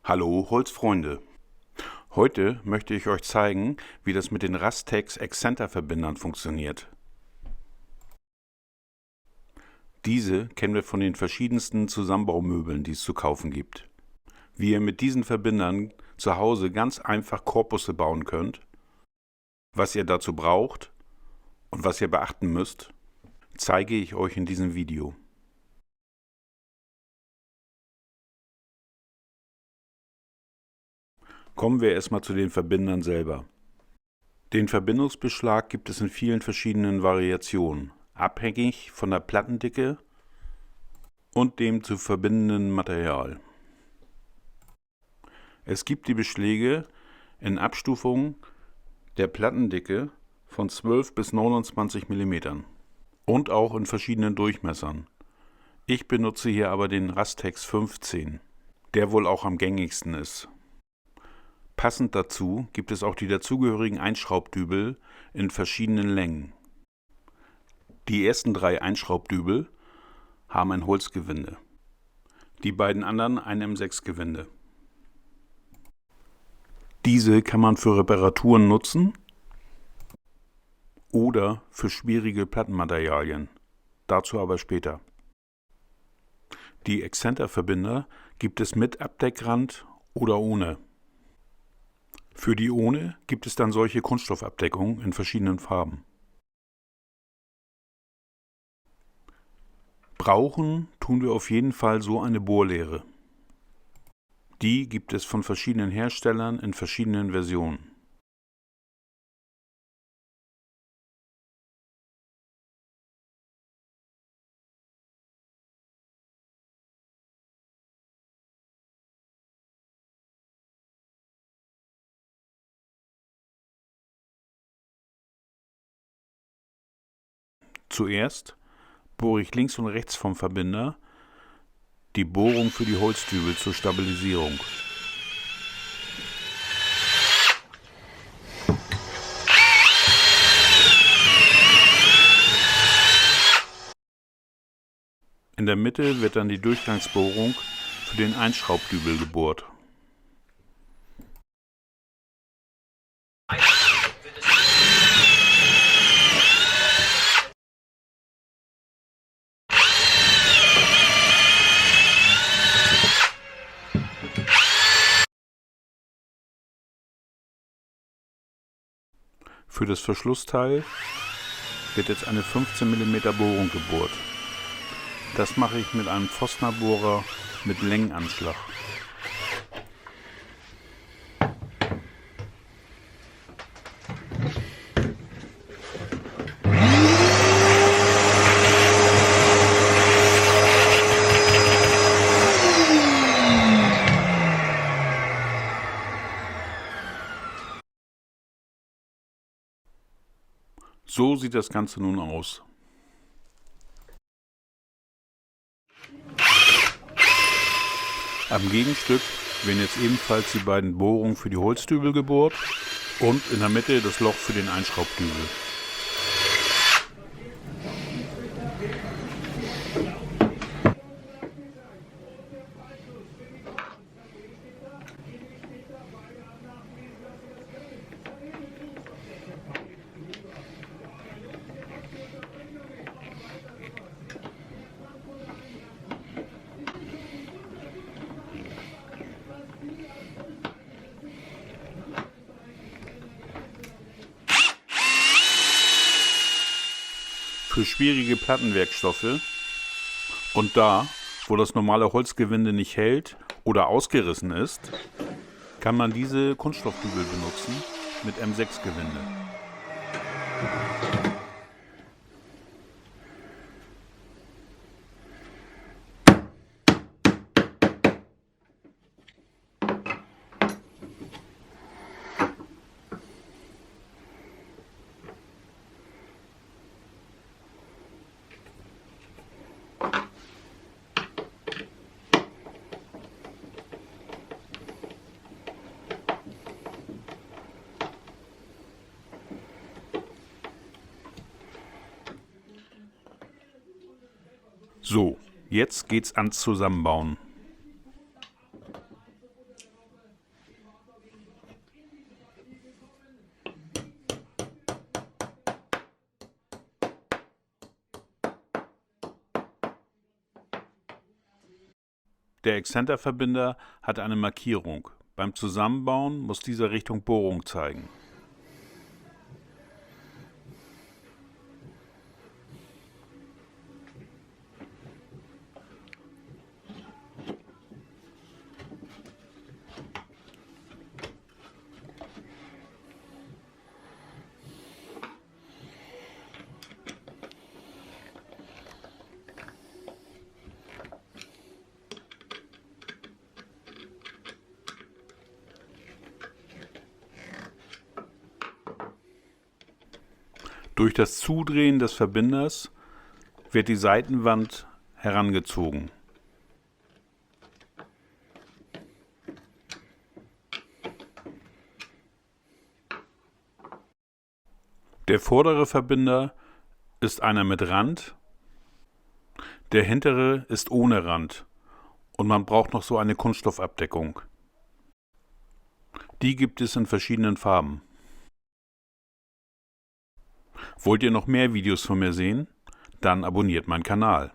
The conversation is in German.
Hallo Holzfreunde! Heute möchte ich euch zeigen, wie das mit den Rastex Exzenterverbindern funktioniert. Diese kennen wir von den verschiedensten Zusammenbaumöbeln, die es zu kaufen gibt. Wie ihr mit diesen Verbindern zu Hause ganz einfach Korpusse bauen könnt, was ihr dazu braucht und was ihr beachten müsst, zeige ich euch in diesem Video. Kommen wir erstmal zu den Verbindern selber. Den Verbindungsbeschlag gibt es in vielen verschiedenen Variationen, abhängig von der Plattendicke und dem zu verbindenden Material. Es gibt die Beschläge in Abstufungen der Plattendicke von 12 bis 29 mm und auch in verschiedenen Durchmessern. Ich benutze hier aber den Rastex 15, der wohl auch am gängigsten ist. Passend dazu gibt es auch die dazugehörigen Einschraubdübel in verschiedenen Längen. Die ersten 3 Einschraubdübel haben ein Holzgewinde, die beiden anderen ein M6-Gewinde. Diese kann man für Reparaturen nutzen oder für schwierige Plattenmaterialien, dazu aber später. Die Exzenterverbinder gibt es mit Abdeckrand oder ohne. Für die ohne gibt es dann solche Kunststoffabdeckungen in verschiedenen Farben. Brauchen tun wir auf jeden Fall so eine Bohrlehre. Die gibt es von verschiedenen Herstellern in verschiedenen Versionen. Zuerst bohre ich links und rechts vom Verbinder die Bohrung für die Holzdübel zur Stabilisierung. In der Mitte wird dann die Durchgangsbohrung für den Einschraubdübel gebohrt. Für das Verschlussteil wird jetzt eine 15 mm Bohrung gebohrt. Das mache ich mit einem Forstner-Bohrer mit Längenanschlag. So sieht das Ganze nun aus. Am Gegenstück werden jetzt ebenfalls die beiden Bohrungen für die Holzdübel gebohrt und in der Mitte das Loch für den Einschraubdübel. Für schwierige Plattenwerkstoffe und da, wo das normale Holzgewinde nicht hält oder ausgerissen ist, kann man diese Kunststoffdübel benutzen mit M6-Gewinde. So, jetzt geht's ans Zusammenbauen. Der Exzenterverbinder hat eine Markierung. Beim Zusammenbauen muss dieser Richtung Bohrung zeigen. Durch das Zudrehen des Verbinders wird die Seitenwand herangezogen. Der vordere Verbinder ist einer mit Rand, der hintere ist ohne Rand und man braucht noch so eine Kunststoffabdeckung. Die gibt es in verschiedenen Farben. Wollt ihr noch mehr Videos von mir sehen? Dann abonniert meinen Kanal.